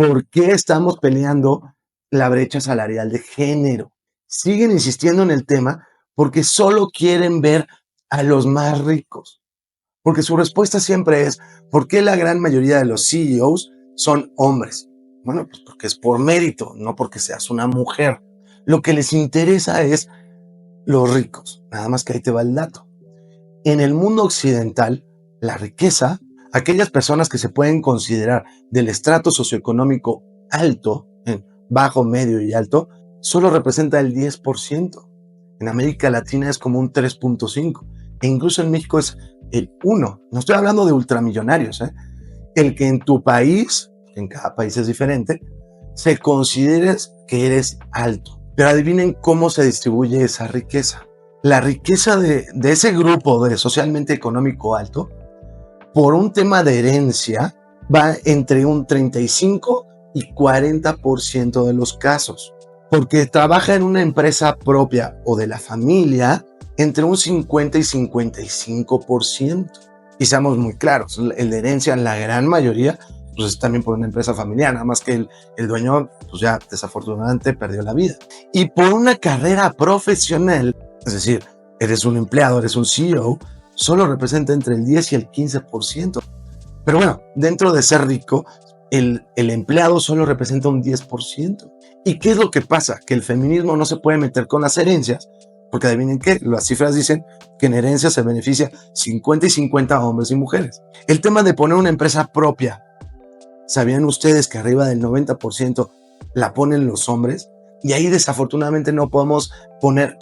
¿Por qué estamos peleando la brecha salarial de género? Siguen insistiendo en el tema porque solo quieren ver a los más ricos. Porque su respuesta siempre es, ¿por qué la gran mayoría de los CEOs son hombres? Bueno, pues porque es por mérito, no porque seas una mujer. Lo que les interesa es los ricos. Nada más que ahí te va el dato. En el mundo occidental, la riqueza, aquellas personas que se pueden considerar del estrato socioeconómico alto, en bajo, medio y alto, solo representa el 10%. En América Latina es como un 3.5%. E incluso en México es el 1%. No estoy hablando de ultramillonarios, ¿eh? El que en tu país, en cada país es diferente, se considere que eres alto. Pero adivinen cómo se distribuye esa riqueza. La riqueza de ese grupo de socialmente económico alto, por un tema de herencia, va entre un 35 y 40% de los casos. Porque trabaja en una empresa propia o de la familia, entre un 50 y 55%. Y seamos muy claros, el de herencia en la gran mayoría pues es también por una empresa familiar, nada más que el dueño pues ya desafortunadamente perdió la vida. Y por una carrera profesional, es decir, eres un empleado, eres un CEO, solo representa entre el 10 y el 15%. Pero bueno, dentro de ser rico, el empleado solo representa un 10%. ¿Y qué es lo que pasa? Que el feminismo no se puede meter con las herencias, porque adivinen qué, las cifras dicen que en herencia se beneficia 50 y 50 hombres y mujeres. El tema de poner una empresa propia, ¿sabían ustedes que arriba del 90% la ponen los hombres? Y ahí desafortunadamente no podemos poner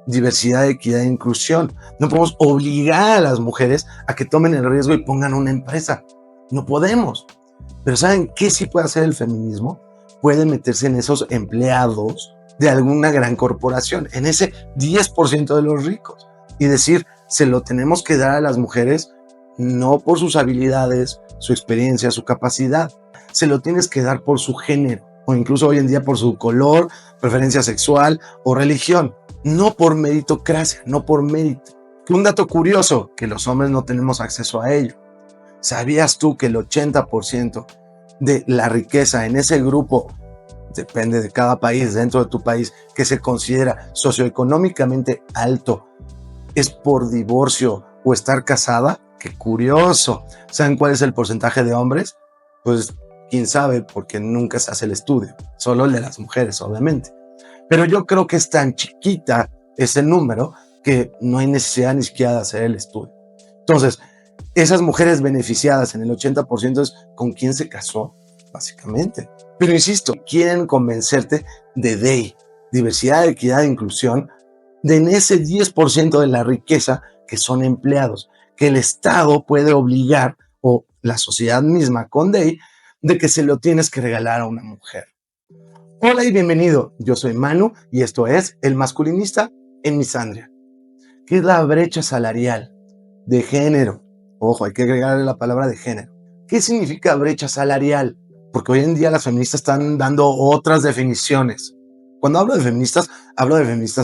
diversidad, equidad e inclusión. No podemos obligar a las mujeres a que tomen el riesgo y pongan una empresa. No podemos. Pero ¿saben qué sí puede hacer el feminismo? Puede meterse en esos empleados de alguna gran corporación, en ese 10% de los ricos, y decir, se lo tenemos que dar a las mujeres no por sus habilidades, su experiencia, su capacidad, se lo tienes que dar por su género, o incluso hoy en día por su color, preferencia sexual o religión, no por meritocracia, no por mérito. Un dato curioso, que los hombres no tenemos acceso a ello. ¿Sabías tú que el 80% de la riqueza en ese grupo, depende de cada país, dentro de tu país, que se considera socioeconómicamente alto, es por divorcio o estar casada? ¡Qué curioso! ¿Saben cuál es el porcentaje de hombres? Pues quién sabe, porque nunca se hace el estudio, solo el de las mujeres, obviamente. Pero yo creo que es tan chiquita ese número que no hay necesidad ni siquiera de hacer el estudio. Entonces, esas mujeres beneficiadas en el 80% es con quién se casó, básicamente. Pero insisto, quieren convencerte de diversidad, equidad e inclusión, de en ese 10% de la riqueza que son empleados, que el Estado puede obligar, o la sociedad misma con de que se lo tienes que regalar a una mujer. Hola y bienvenido, yo soy Manu y esto es El Masculinista en Misandria. ¿Qué es la brecha salarial de género? Ojo, hay que agregarle la palabra de género. ¿Qué significa brecha salarial? Porque hoy en día las feministas están dando otras definiciones. Cuando hablo de feministas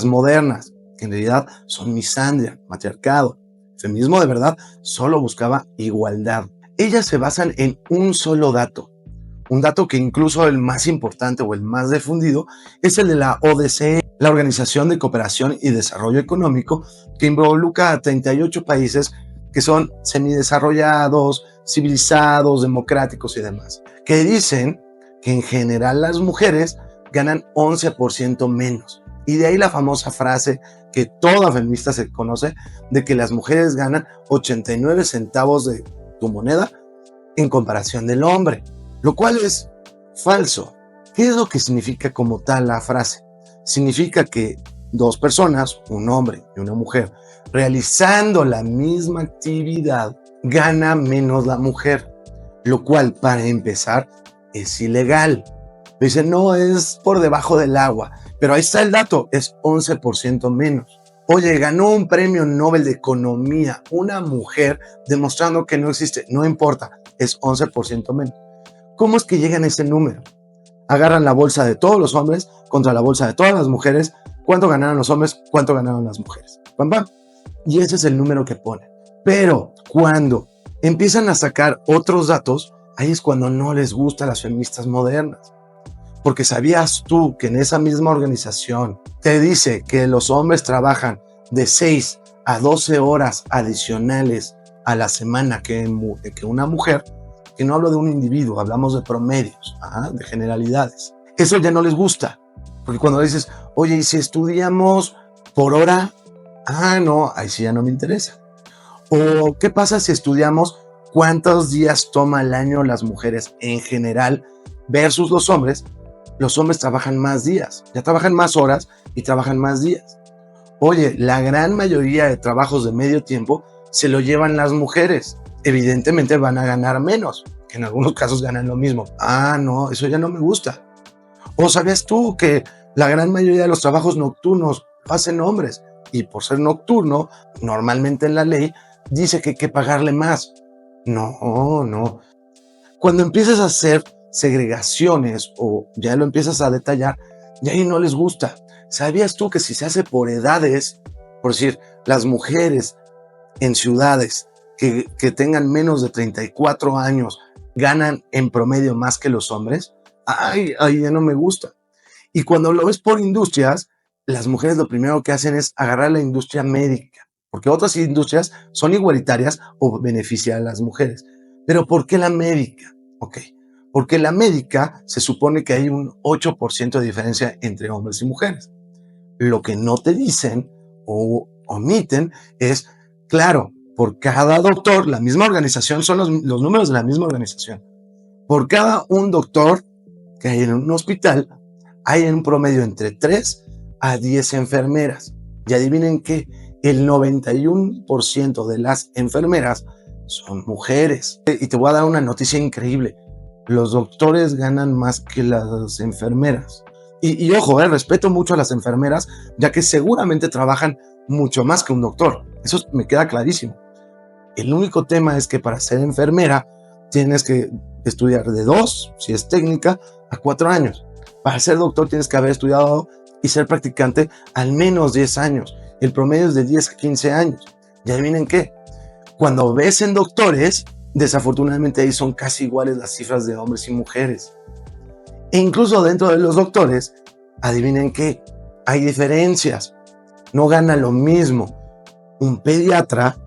modernas, que en realidad son misandria, matriarcado. El feminismo de verdad solo buscaba igualdad. Ellas se basan en un solo dato. Un dato que incluso el más importante o el más difundido es el de la ODCE, la Organización de Cooperación y Desarrollo Económico, que involucra a 38 países que son semidesarrollados, civilizados, democráticos y demás, que dicen que en general las mujeres ganan 11% menos. Y de ahí la famosa frase que toda feminista se conoce, de que las mujeres ganan 89 centavos de tu moneda en comparación del hombre, lo cual es falso. ¿Qué es lo que significa como tal la frase? Significa que dos personas, un hombre y una mujer, realizando la misma actividad, gana menos la mujer, lo cual, para empezar, es ilegal. Dicen, no, es por debajo del agua, pero ahí está el dato, es 11% menos. Oye, ganó un premio Nobel de Economía una mujer, demostrando que no existe, no importa, es 11% menos. ¿Cómo es que llegan a ese número? Agarran la bolsa de todos los hombres contra la bolsa de todas las mujeres. ¿Cuánto ganaron los hombres? ¿Cuánto ganaron las mujeres? ¡Pam, pam! Y ese es el número que ponen. Pero cuando empiezan a sacar otros datos, Ahí es cuando no les gusta a las feministas modernas. Porque ¿sabías tú que en esa misma organización te dice que los hombres trabajan de 6 a 12 horas adicionales a la semana que una mujer? Que no hablo de un individuo, hablamos de promedios, de generalidades. Eso ya no les gusta, porque cuando dices, oye, ¿y si estudiamos por hora? No, ahí sí ya no me interesa. O ¿qué pasa si estudiamos cuántos días toma al año las mujeres en general versus los hombres? Los hombres trabajan más días, ya trabajan más horas y trabajan más días. Oye, la gran mayoría de trabajos de medio tiempo se lo llevan las mujeres. Evidentemente van a ganar menos, que en algunos casos ganan lo mismo. No, eso ya no me gusta. ¿O sabías tú que la gran mayoría de los trabajos nocturnos lo hacen hombres? Y por ser nocturno, normalmente en la ley dice que hay que pagarle más. No. Cuando empiezas a hacer segregaciones o ya lo empiezas a detallar, ya ahí no les gusta. ¿Sabías tú que si se hace por edades, por decir, las mujeres en ciudades que tengan menos de 34 años ganan en promedio más que los hombres? Ahí ya no me gusta. Y cuando lo ves por industrias, las mujeres lo primero que hacen es agarrar la industria médica, porque otras industrias son igualitarias o benefician a las mujeres. Pero ¿por qué la médica? Ok, porque la médica se supone que hay un 8% de diferencia entre hombres y mujeres. Lo que no te dicen o omiten es, claro, por cada doctor, la misma organización, son los números de la misma organización. Por cada un doctor que hay en un hospital, hay en un promedio entre 3 a 10 enfermeras. Y adivinen qué, el 91% de las enfermeras son mujeres. Y te voy a dar una noticia increíble. Los doctores ganan más que las enfermeras. Y ojo, respeto mucho a las enfermeras, ya que seguramente trabajan mucho más que un doctor. Eso me queda clarísimo. El único tema es que para ser enfermera tienes que estudiar de 2, si es técnica, a 4 años. Para ser doctor tienes que haber estudiado y ser practicante al menos 10 años. El promedio es de 10 a 15 años. ¿Y adivinen qué? Cuando ves en doctores, desafortunadamente ahí son casi iguales las cifras de hombres y mujeres. E incluso dentro de los doctores, adivinen qué, hay diferencias. No gana lo mismo un pediatra,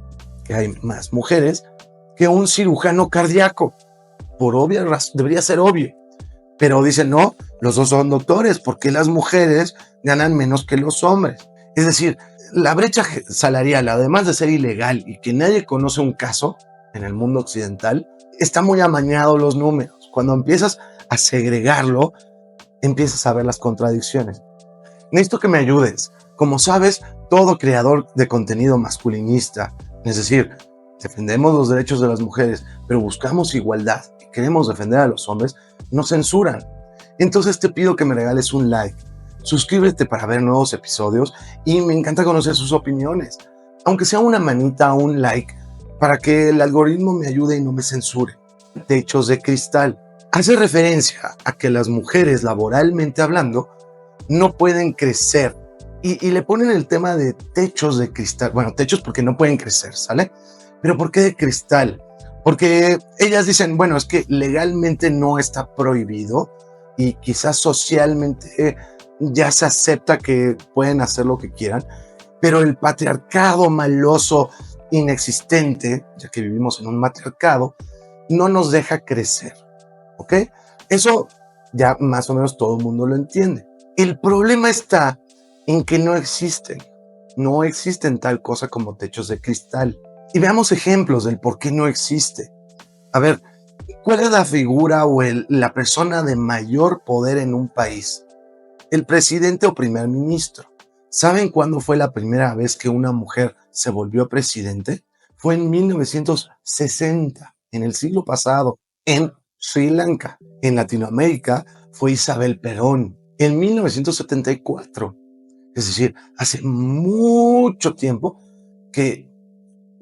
que hay más mujeres, que un cirujano cardíaco. Por obvia razón, debería ser obvio. Pero dicen, no, los dos son doctores, ¿por qué las mujeres ganan menos que los hombres? Es decir, la brecha salarial, además de ser ilegal y que nadie conoce un caso en el mundo occidental, está muy amañado los números. Cuando empiezas a segregarlo, empiezas a ver las contradicciones. Necesito que me ayudes. Como sabes, todo creador de contenido masculinista, es decir, defendemos los derechos de las mujeres, pero buscamos igualdad y queremos defender a los hombres, nos censuran. Entonces te pido que me regales un like, suscríbete para ver nuevos episodios y me encanta conocer sus opiniones, aunque sea una manita o un like, para que el algoritmo me ayude y no me censure. Techos de cristal. Hace referencia a que las mujeres, laboralmente hablando, no pueden crecer. Y le ponen el tema de techos de cristal. Bueno, techos porque no pueden crecer, ¿sale? Pero ¿por qué de cristal? Porque ellas dicen, bueno, es que legalmente no está prohibido y quizás socialmente ya se acepta que pueden hacer lo que quieran, pero el patriarcado maloso, inexistente, ya que vivimos en un matriarcado, no nos deja crecer, ¿ok? Eso ya más o menos todo el mundo lo entiende. El problema está en que no existen tal cosa como techos de cristal. Y veamos ejemplos del por qué no existe. A ver, ¿cuál es la figura o la persona de mayor poder en un país? El presidente o primer ministro. ¿Saben cuándo fue la primera vez que una mujer se volvió presidente? Fue en 1960, en el siglo pasado, en Sri Lanka. En Latinoamérica fue Isabel Perón, en 1974. Es decir, hace mucho tiempo que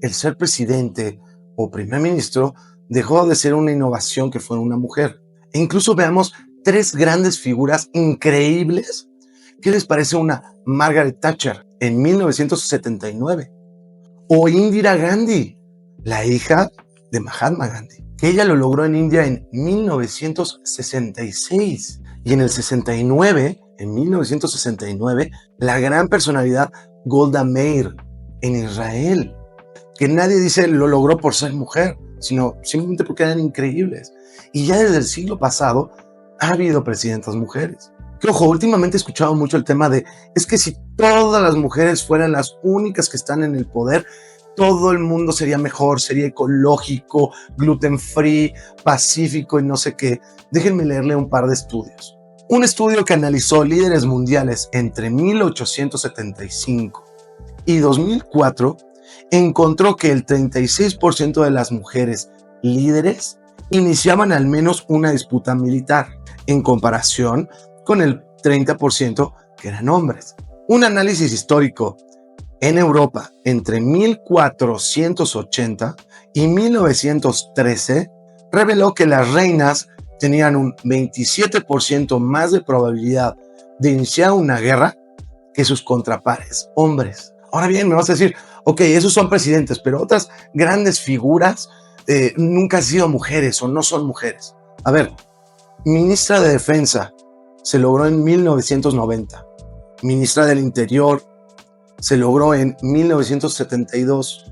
el ser presidente o primer ministro dejó de ser una innovación que fue una mujer. E incluso veamos 3 grandes figuras increíbles. ¿Qué les parece una Margaret Thatcher en 1979? O Indira Gandhi, la hija de Mahatma Gandhi, que ella lo logró en India en 1966. Y en el 69, en 1969, la gran personalidad Golda Meir en Israel, que nadie dice lo logró por ser mujer, sino simplemente porque eran increíbles. Y ya desde el siglo pasado ha habido presidentas mujeres. Que ojo, últimamente he escuchado mucho el tema de, es que si todas las mujeres fueran las únicas que están en el poder, todo el mundo sería mejor, sería ecológico, gluten free, pacífico y no sé qué. Déjenme leerle un par de estudios. Un estudio que analizó líderes mundiales entre 1875 y 2004 encontró que el 36% de las mujeres líderes iniciaban al menos una disputa militar, en comparación con el 30% que eran hombres. Un análisis histórico en Europa entre 1480 y 1913 reveló que las reinas tenían un 27% más de probabilidad de iniciar una guerra que sus contrapares, hombres. Ahora bien, me vas a decir, ok, esos son presidentes, pero otras grandes figuras nunca han sido mujeres o no son mujeres. A ver, ministra de Defensa se logró en 1990. Ministra del Interior se logró en 1972.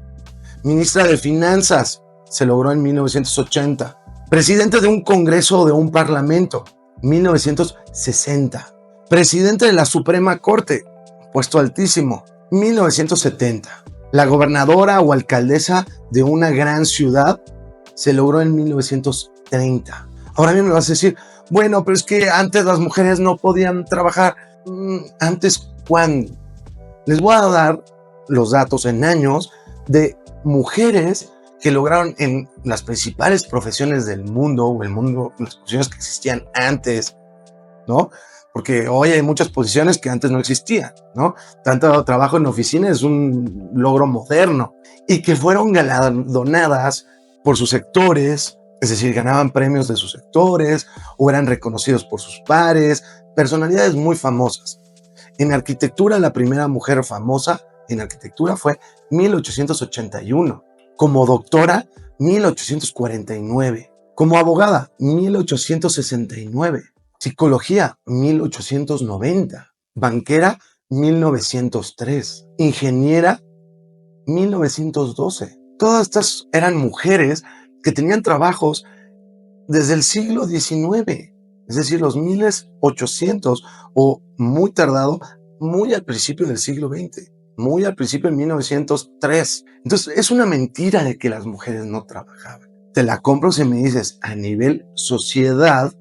Ministra de Finanzas se logró en 1980. Presidente de un Congreso o de un Parlamento, 1960. Presidente de la Suprema Corte, puesto altísimo, 1970. La gobernadora o alcaldesa de una gran ciudad se logró en 1930. Ahora bien me vas a decir, bueno, pero es que antes las mujeres no podían trabajar. ¿Antes cuándo? Les voy a dar los datos en años de mujeres que lograron en las principales profesiones del mundo, o el mundo, las posiciones que existían antes, ¿no? Porque hoy hay muchas posiciones que antes no existían, ¿no? Tanto trabajo en oficina es un logro moderno, y que fueron galardonadas por sus sectores, es decir, ganaban premios de sus sectores, o eran reconocidos por sus pares, personalidades muy famosas. En arquitectura, la primera mujer famosa en arquitectura fue 1881. Como doctora, 1849. Como abogada, 1869. Psicología, 1890. Banquera, 1903. Ingeniera, 1912. Todas estas eran mujeres que tenían trabajos desde el siglo XIX. Es decir, los 1800 o muy tardado, muy al principio del siglo XX, muy al principio de 1903. Entonces, es una mentira de que las mujeres no trabajaban. Te la compro si me dices a nivel sociedad,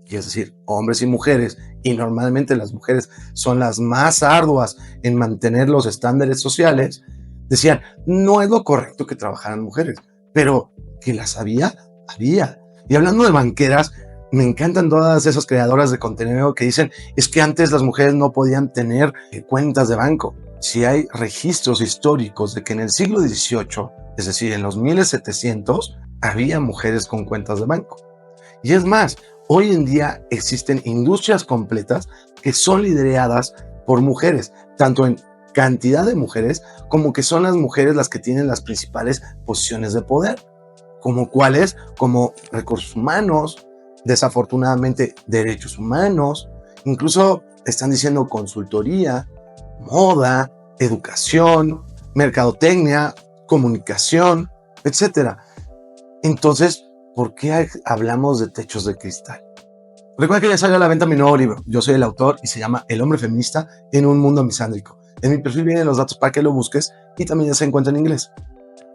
y es decir, hombres y mujeres, y normalmente las mujeres son las más arduas en mantener los estándares sociales, decían, no es lo correcto que trabajaran mujeres, pero que las había. Y hablando de banqueras, me encantan todas esas creadoras de contenido que dicen, es que antes las mujeres no podían tener cuentas de banco. Si hay registros históricos de que en el siglo XVIII, es decir, en los 1700, había mujeres con cuentas de banco. Y es más, hoy en día existen industrias completas que son lideradas por mujeres, tanto en cantidad de mujeres como que son las mujeres las que tienen las principales posiciones de poder. ¿Como cuáles? Como recursos humanos, desafortunadamente derechos humanos, incluso están diciendo consultoría, moda, educación, mercadotecnia, comunicación, etc. Entonces, ¿por qué hablamos de techos de cristal? Recuerda que ya salió a la venta mi nuevo libro. Yo soy el autor y se llama El hombre feminista en un mundo misándrico. En mi perfil vienen los datos para que lo busques y también ya se encuentra en inglés.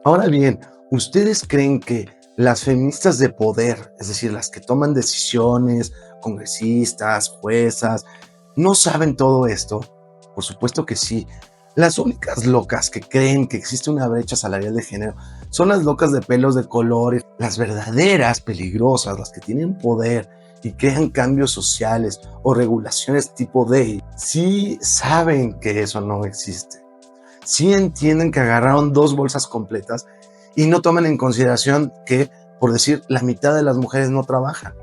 Ahora bien, ¿ustedes creen que las feministas de poder, es decir, las que toman decisiones, congresistas, juezas, no saben todo esto? Por supuesto que sí. Las únicas locas que creen que existe una brecha salarial de género son las locas de pelos de colores. Las verdaderas peligrosas, las que tienen poder y crean cambios sociales o regulaciones tipo D, sí saben que eso no existe. Sí entienden que agarraron dos bolsas completas y no toman en consideración que, por decir, la mitad de las mujeres no trabajan,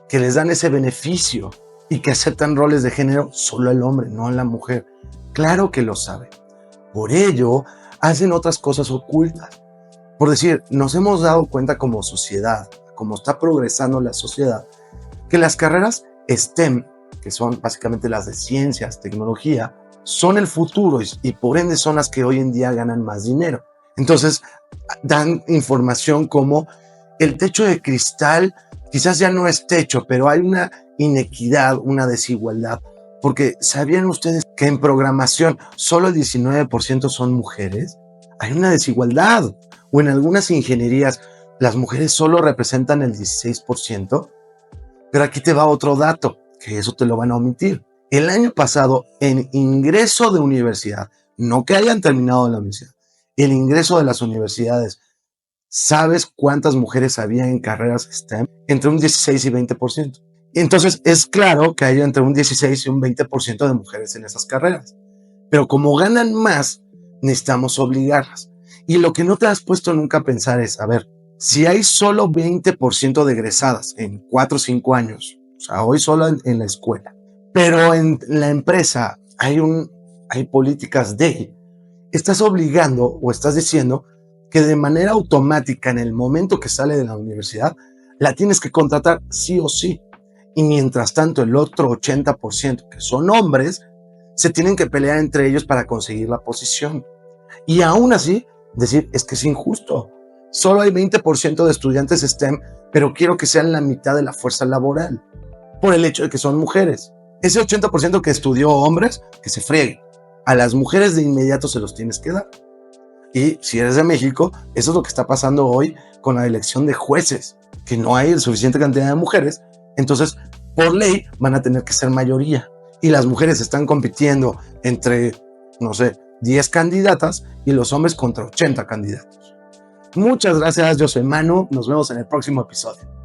que les dan ese beneficio y que aceptan roles de género solo al hombre, no a la mujer. Claro que lo saben. Por ello, hacen otras cosas ocultas. Por decir, nos hemos dado cuenta como sociedad, como está progresando la sociedad, que las carreras STEM, que son básicamente las de ciencias, tecnología, son el futuro y por ende son las que hoy en día ganan más dinero. Entonces, dan información como el techo de cristal quizás ya no es techo, pero hay una inequidad, una desigualdad. Porque ¿sabían ustedes que en programación solo el 19% son mujeres? Hay una desigualdad. O en algunas ingenierías las mujeres solo representan el 16%. Pero aquí te va otro dato, que eso te lo van a omitir. El año pasado, en ingreso de universidad, no que hayan terminado la universidad, el ingreso de las universidades, ¿sabes cuántas mujeres había en carreras STEM? Entre un 16 y 20%. Entonces, es claro que hay entre un 16 y un 20% de mujeres en esas carreras. Pero como ganan más, necesitamos obligarlas. Y lo que no te has puesto nunca a pensar es, a ver, si hay solo 20% de egresadas en 4 o 5 años, o sea, hoy solo en la escuela, pero en la empresa hay políticas de, estás obligando o estás diciendo que de manera automática en el momento que sale de la universidad, la tienes que contratar sí o sí. Y mientras tanto el otro 80% que son hombres, se tienen que pelear entre ellos para conseguir la posición. Y aún así, decir, es que es injusto. Solo hay 20% de estudiantes STEM, pero quiero que sean la mitad de la fuerza laboral, por el hecho de que son mujeres. Ese 80% que estudió hombres, que se friegue. A las mujeres de inmediato se los tienes que dar. Y si eres de México, eso es lo que está pasando hoy con la elección de jueces, que no hay suficiente cantidad de mujeres, entonces por ley van a tener que ser mayoría. Y las mujeres están compitiendo entre, no sé, 10 candidatas y los hombres contra 80 candidatos. Muchas gracias, yo soy Manu, nos vemos en el próximo episodio.